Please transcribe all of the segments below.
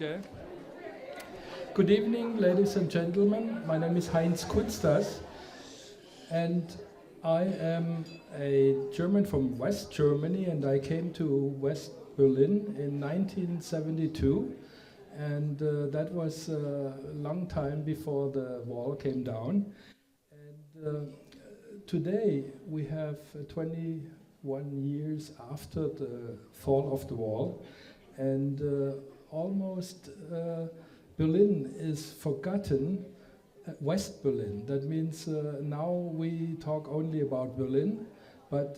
Okay. Good evening, ladies and gentlemen. My name is Heinz Kuzdas, and I am a German from West Germany, and I came to West Berlin in 1972, and that was a long time before the wall came down. And today we have 21 years after the fall of the wall, and almost Berlin is forgotten. West Berlin. That means now we talk only about Berlin, but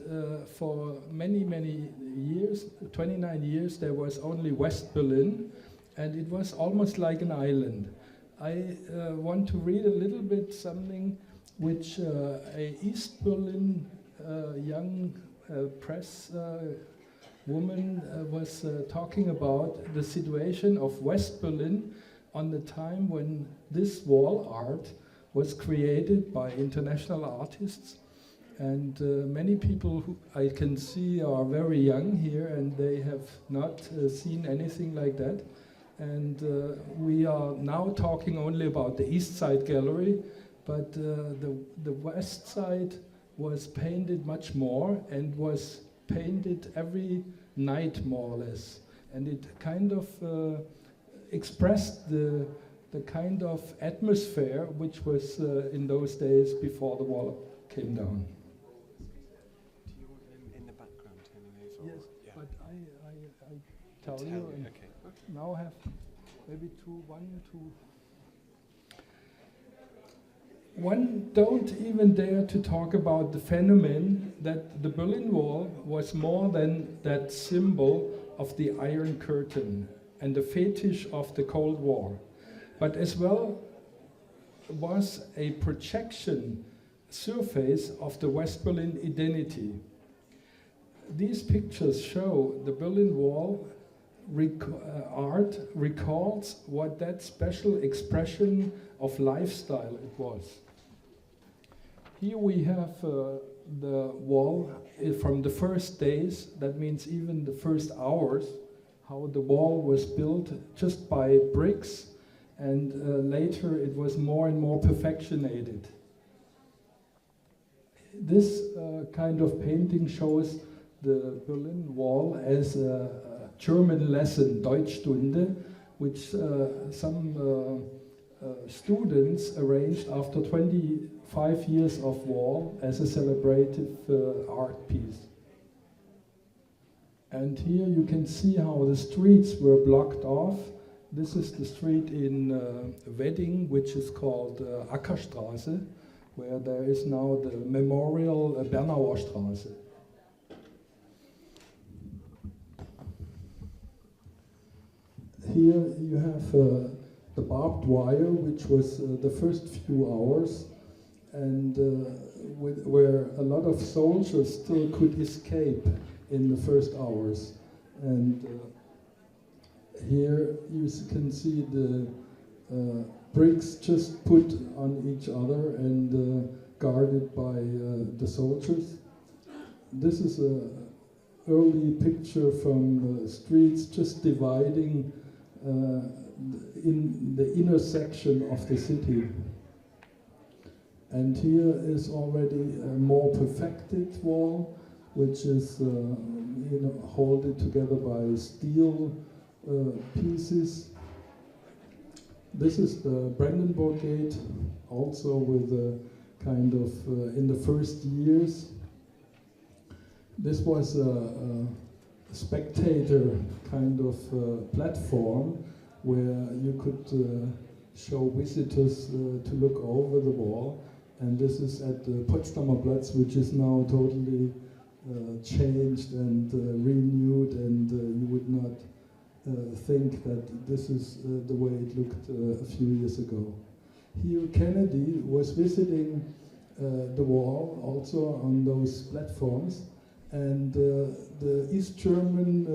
for many years, 29 years, there was only West Berlin, and it was almost like an island. I want to read a little bit something which a East Berlin young press woman was talking about the situation of West Berlin on the time when this wall art was created by international artists. And many people who I can see are very young here, and they have not seen anything like that. And we are now talking only about the East Side Gallery, but the West Side was painted much more and was painted every night, more or less. And it kind of expressed the kind of atmosphere which was in those days before the wall came down. Do you want him in the background anyway? Yes, yeah. but I tell you, and okay. now have maybe one, two. One don't even dare to talk about the phenomenon that the Berlin Wall was more than that symbol of the Iron Curtain and the fetish of the Cold War, but as well was a projection surface of the West Berlin identity. These pictures show the Berlin Wall art records what that special expression of lifestyle it was. Here we have the wall from the first days, that means even the first hours, how the wall was built just by bricks, and later it was more and more perfectionated. This kind of painting shows the Berlin Wall as a German lesson, Deutschstunde, which some students arranged after 25 years of wall as a celebrative art piece. And here you can see how the streets were blocked off. This is the street in Wedding, which is called Ackerstraße, where there is now the memorial Bernauer Straße. Here you have the barbed wire, which was the first few hours, and where a lot of soldiers still could escape in the first hours. And here you can see the bricks just put on each other and guarded by the soldiers. This is an early picture from the streets just dividing in the intersection of the city. And here is already a more perfected wall, which is holded together by steel pieces. This is the Brandenburg Gate, also with a kind of, in the first years, this was a spectator kind of platform where you could show visitors to look over the wall. And this is at the Potsdamer Platz, which is now totally changed and renewed, and you would not think that this is the way it looked a few years ago. Here Kennedy was visiting the wall also on those platforms, and the East German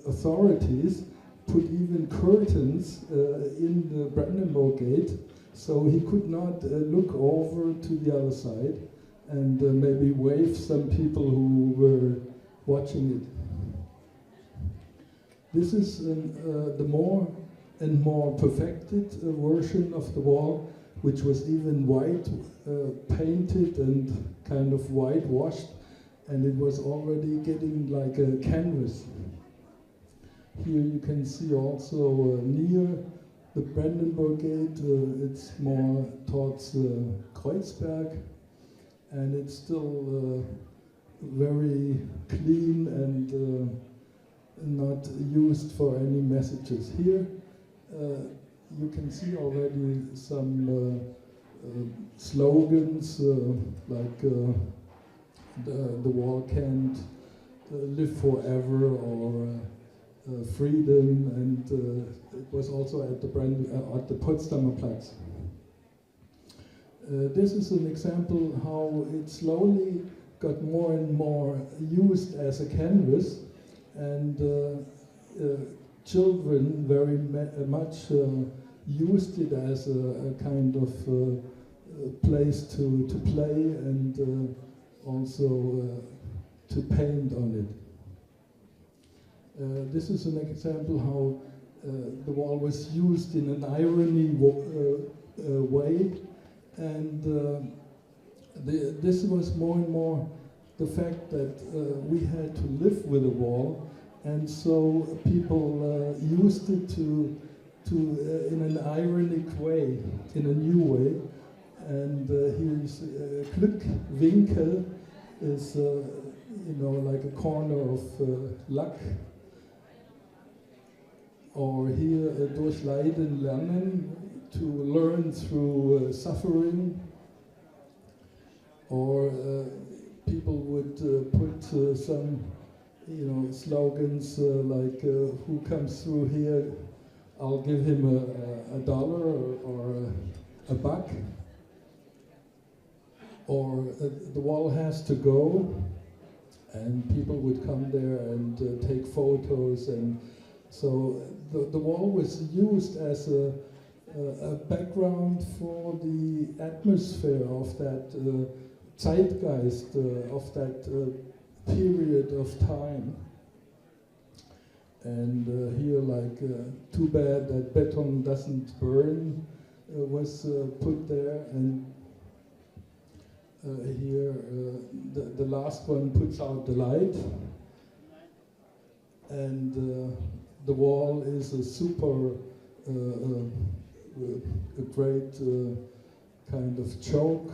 authorities put even curtains in the Brandenburg Gate, so he could not look over to the other side and maybe wave some people who were watching it. This is the more and more perfected version of the wall, which was even white painted and kind of whitewashed, and it was already getting like a canvas. Here you can see also near the Brandenburg Gate, it's more towards Kreuzberg, and it's still very clean and not used for any messages. Here you can see already some slogans like the wall can't live forever, or freedom, and it was also at the Potsdamer Platz. This is an example how it slowly got more and more used as a canvas, and children very much used it as a kind of place to play and also to paint on it. This is an example how the wall was used in an irony way, and this was more and more the fact that we had to live with a wall, and so people used it to in an ironic way, in a new way. And here's Glückwinkel is like a corner of luck. Or here, durch Leiden lernen, to learn through suffering. Or people would put some, slogans like, who comes through here, I'll give him a dollar or a buck. Or the wall has to go, and people would come there and take photos, and so the wall was used as a background for the atmosphere of that zeitgeist, of that period of time. And here, like, too bad that beton doesn't burn was put there, and here the last one puts out the light, and the wall is a super a great kind of choke,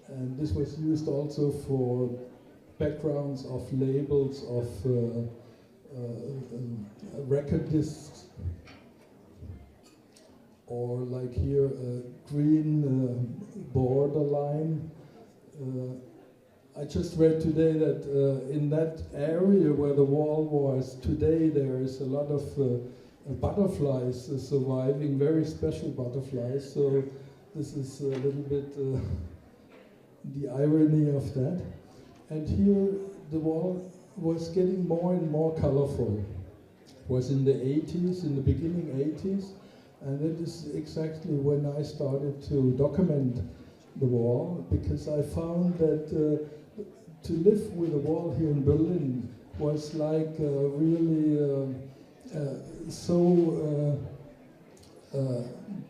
and this was used also for backgrounds of labels of record discs, or like here a green borderline. I just read today that in that area where the wall was today, there is a lot of butterflies surviving, very special butterflies. So this is a little bit the irony of that. And here the wall was getting more and more colorful. It was in the 80s, in the beginning 80s, and that is exactly when I started to document the wall, because I found that to live with a wall here in Berlin was like really so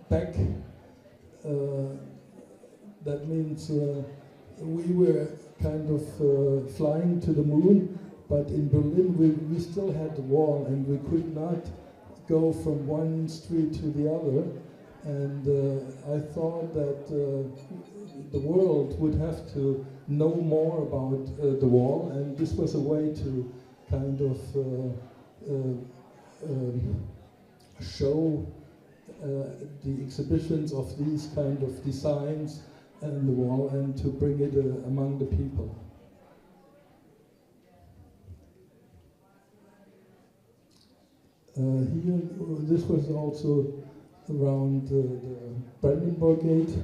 back. That means we were kind of flying to the moon, but in Berlin we still had the wall, and we could not go from one street to the other. And I thought that the world would have to know more about the wall, and this was a way to kind of show the exhibitions of these kind of designs and the wall, and to bring it among the people. Here, this was also around the Brandenburg Gate.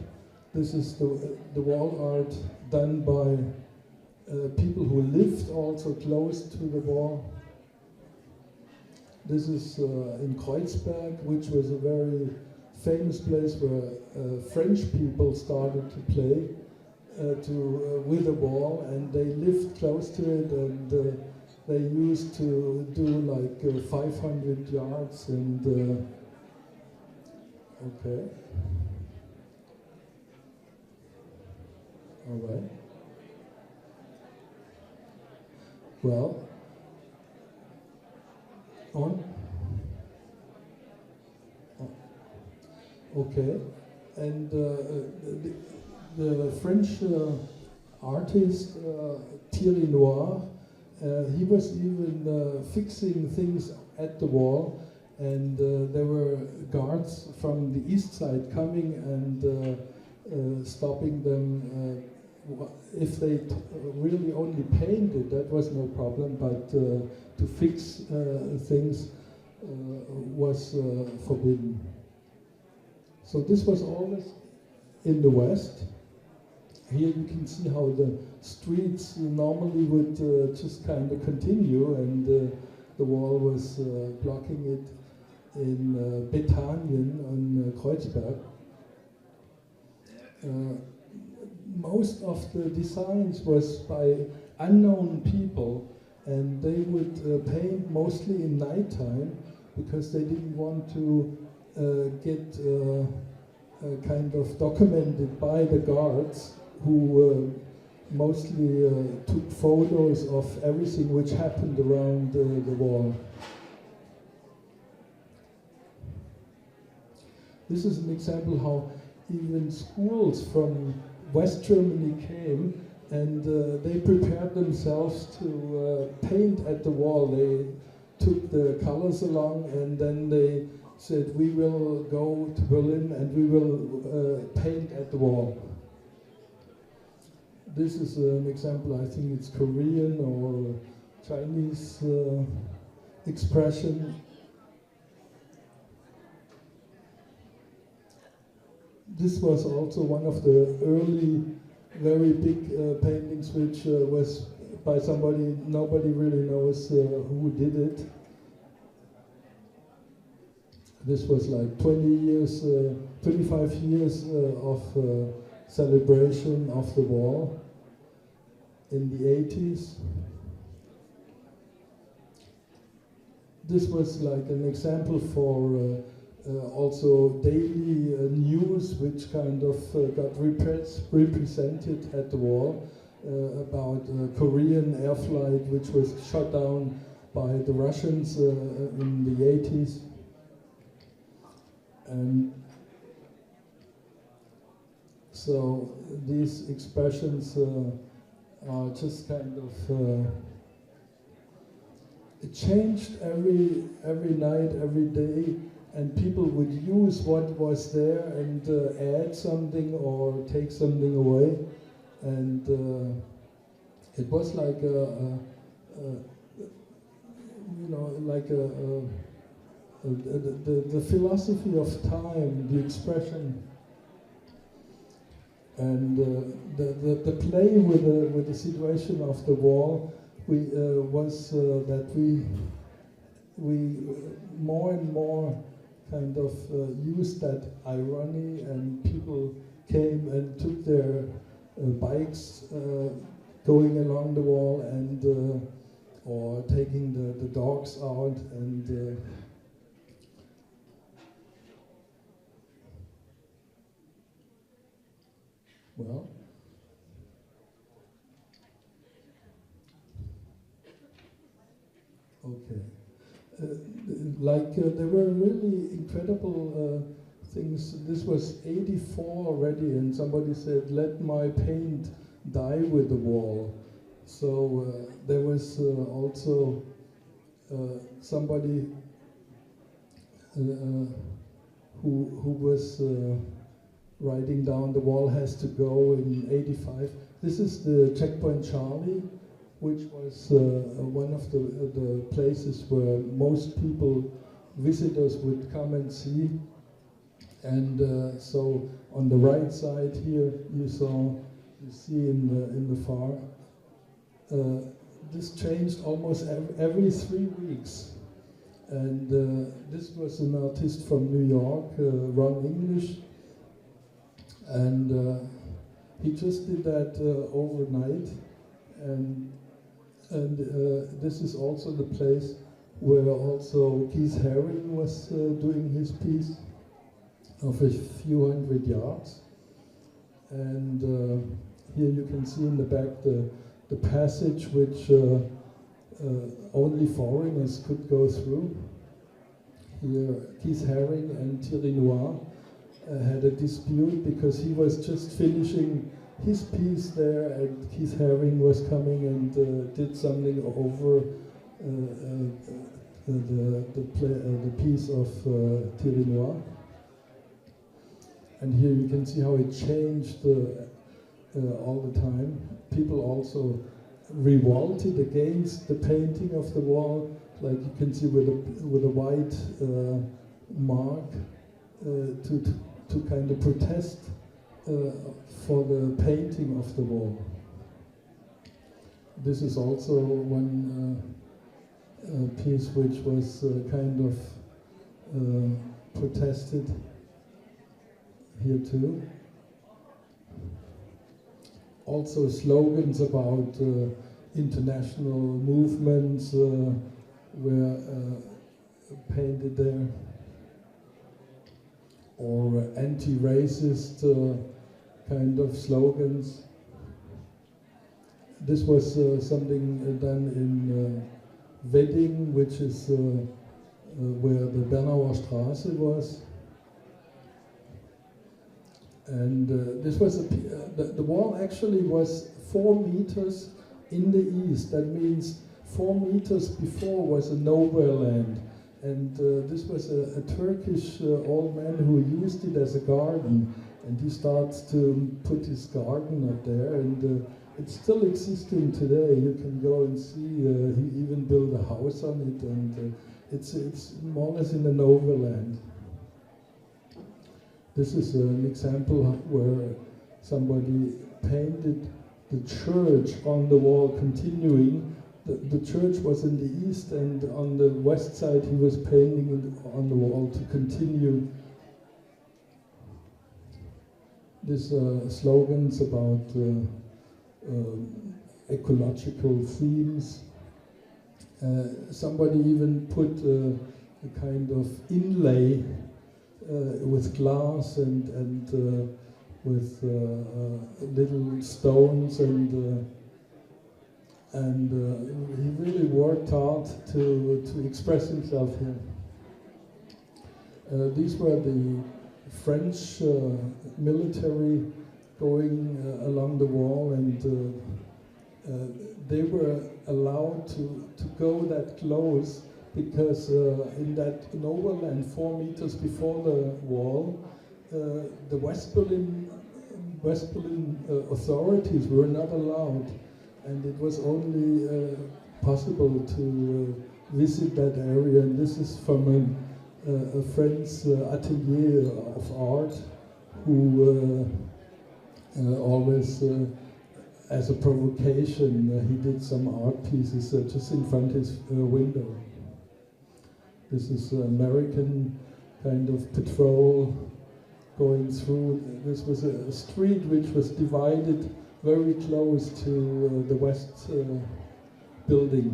This is the wall art done by people who lived also close to the wall. This is in Kreuzberg, which was a very famous place where French people started to play with the wall, and they lived close to it, and they used to do like 500 yards, and Okay. All right. Well, on. Okay. And the French artist Thierry Noir, he was even fixing things at the wall, and there were guards from the east side coming and stopping them. If they really only painted, that was no problem, but to fix things was forbidden. So this was always in the West. Here you can see how the streets normally would just kind of continue, and the wall was blocking it in Bethanien on Kreuzberg. Most of the designs was by unknown people, and they would paint mostly in nighttime because they didn't want to get kind of documented by the guards, who mostly took photos of everything which happened around the wall. This is an example how even schools from West Germany came, and they prepared themselves to paint at the wall. They took the colors along, and then they said, we will go to Berlin and we will paint at the wall. This is an example, I think it's Korean or Chinese expression. This was also one of the early, very big paintings, which was by somebody nobody really knows who did it. This was like 25 years of celebration of the wall in the 80s. This was like an example for also daily news, which kind of got represented at the wall, about Korean air flight which was shot down by the Russians in the 80s. And so these expressions are just kind of it changed every night, every day, and people would use what was there and add something or take something away, and it was like the philosophy of time, the expression, and the play with the situation of the wall. Was that we more and more kind of used that irony, and people came and took their bikes going along the wall, and or taking the dogs out, and well. Okay. There were really incredible things. This was 84 already, and somebody said, let my paint die with the wall. So there was also somebody who was writing down the wall has to go in 85. This is the Checkpoint Charlie, which was one of the places where most people, visitors, would come and see. And so on the right side here, you see in the far, this changed almost every 3 weeks. And this was an artist from New York, Ron English, and he just did that overnight. And this is also the place where also Keith Haring was doing his piece. of a few hundred yards. And here you can see in the back the passage which only foreigners could go through. Here Keith Haring and Thierry Noir had a dispute because he was just finishing his piece there, and Keith Haring was coming and did something over the piece of Thierry Noir. And here you can see how it changed all the time. People also revolted against the painting of the wall, like you can see with a white mark to kind of protest for the painting of the wall. This is also one piece which was kind of protested here too. Also slogans about international movements were painted there, or anti-racist kind of slogans. This was something done in Wedding, which is where the Bernauer Straße was. And this was the wall actually was 4 meters in the east. That means 4 meters before was a nowhere land. And this was a Turkish old man who used it as a garden. And he starts to put his garden up there, and it's still existing today. You can go and see, he even built a house on it, and it's more or less in an overland. This is an example where somebody painted the church on the wall continuing. The church was in the east, and on the west side he was painting it on the wall to continue. These slogans about ecological themes. Somebody even put a kind of inlay with glass and with little stones, and he really worked hard to express himself here. These were the French military going along the wall, and they were allowed to go that close because in that overland 4 meters before the wall, the West Berlin authorities were not allowed, and it was only possible to visit that area. And this is from a friend's atelier of art, who always, as a provocation, he did some art pieces just in front of his window. This is American kind of patrol going through. This was a street which was divided very close to the West building,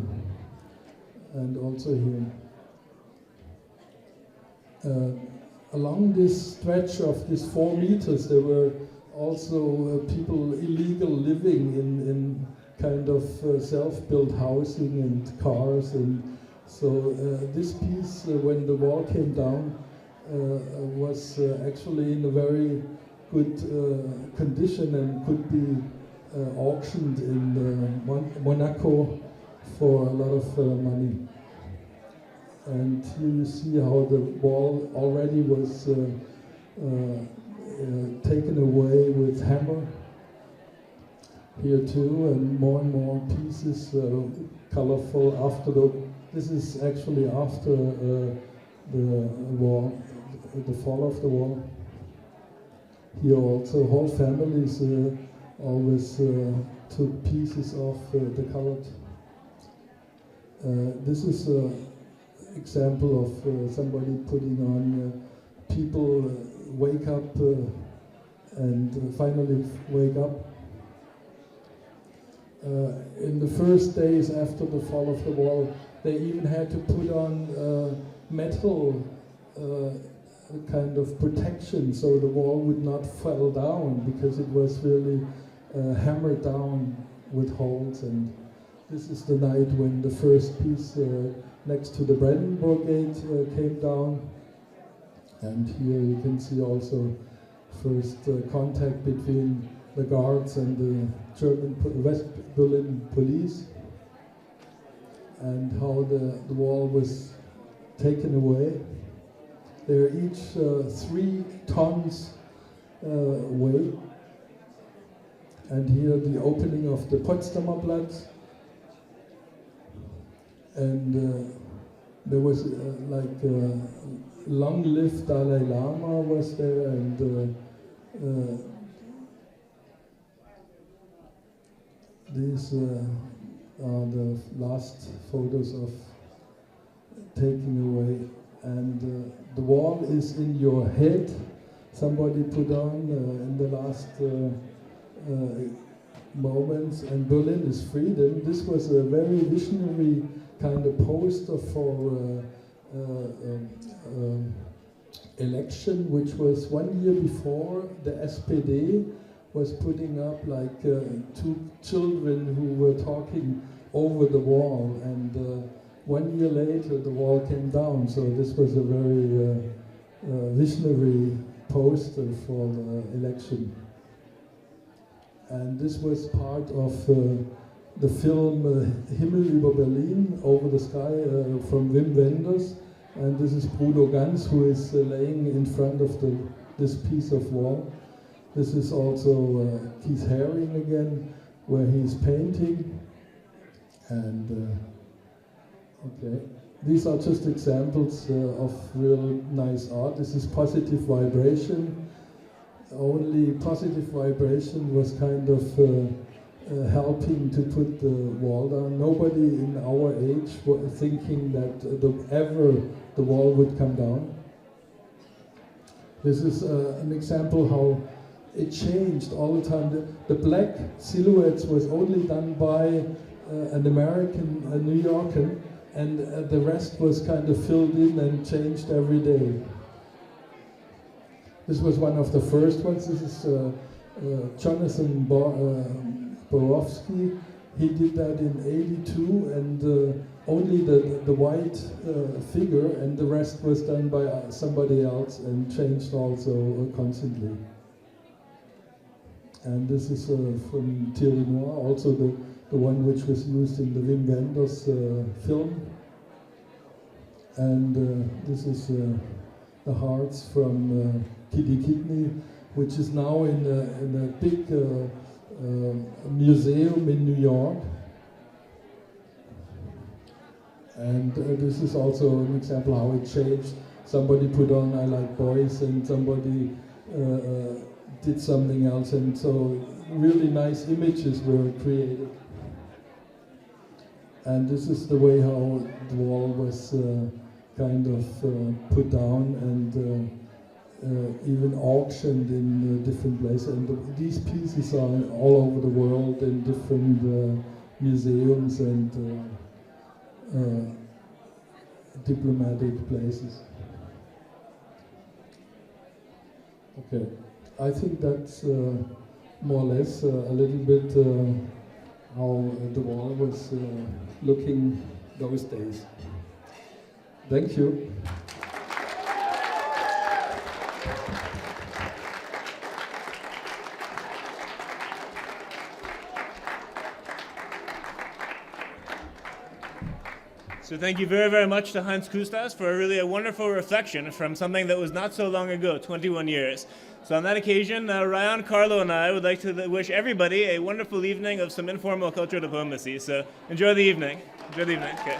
and also here. Along this stretch of this 4 meters, there were also people illegal living in kind of self-built housing and cars, and so this piece, when the wall came down, was actually in a very good condition and could be auctioned in Monaco for a lot of money. And here you see how the wall already was taken away with hammer. Here too, and more pieces, colorful. After this is actually after the wall, the fall of the wall. Here also whole families always took pieces of the colored. This is example of somebody putting on people wake up and finally wake up. In the first days after the fall of the wall, they even had to put on metal a kind of protection so the wall would not fall down, because it was really hammered down with holes. And this is the night when the first piece next to the Brandenburg Gate came down. And here you can see also first contact between the guards and the German West Berlin police, and how the wall was taken away. They're each 3 tons weight. And here the opening of the Potsdamer Platz. And there was long-lived Dalai Lama was there, and these are the last photos of taking away. And the wall is in your head. Somebody put on in the last moments, and Berlin is freedom. This was a very visionary kind of poster for election, which was 1 year before. The SPD was putting up like 2 children who were talking over the wall, and 1 year later the wall came down. So this was a very visionary poster for the election. And this was part of the film Himmel über Berlin, Over the Sky, from Wim Wenders. And this is Bruno Ganz, who is laying in front of this piece of wall. This is also Keith Haring again, where he's painting. And okay, these are just examples of real nice art. This is Positive Vibration. Only Positive Vibration was kind of helping to put the wall down. Nobody in our age was thinking that ever the wall would come down. This is an example how it changed all the time. The black silhouettes was only done by an American, a New Yorker, and the rest was kind of filled in and changed every day. This was one of the first ones. This is Jonathan Borowski. He did that in '82, and only the white figure, and the rest was done by somebody else and changed also constantly. And this is from Thierry Noir, also the one which was used in the Wim Wenders film. And this is the hearts from Kitty Kidney, which is now in a big museum in New York. And this is also an example how it changed. Somebody put on I Like Boys, and somebody did something else, and so really nice images were created. And this is the way how the wall was kind of put down and even auctioned in different places. And these pieces are all over the world in different museums and diplomatic places. Okay, I think that's more or less a little bit how the wall was looking those days. Thank you. So thank you very, very much to Heinz Kuzdas for a wonderful reflection from something that was not so long ago, 21 years. So on that occasion, Ryan, Carlo, and I would like to wish everybody a wonderful evening of some informal cultural diplomacy. So enjoy the evening. Enjoy the evening. Okay.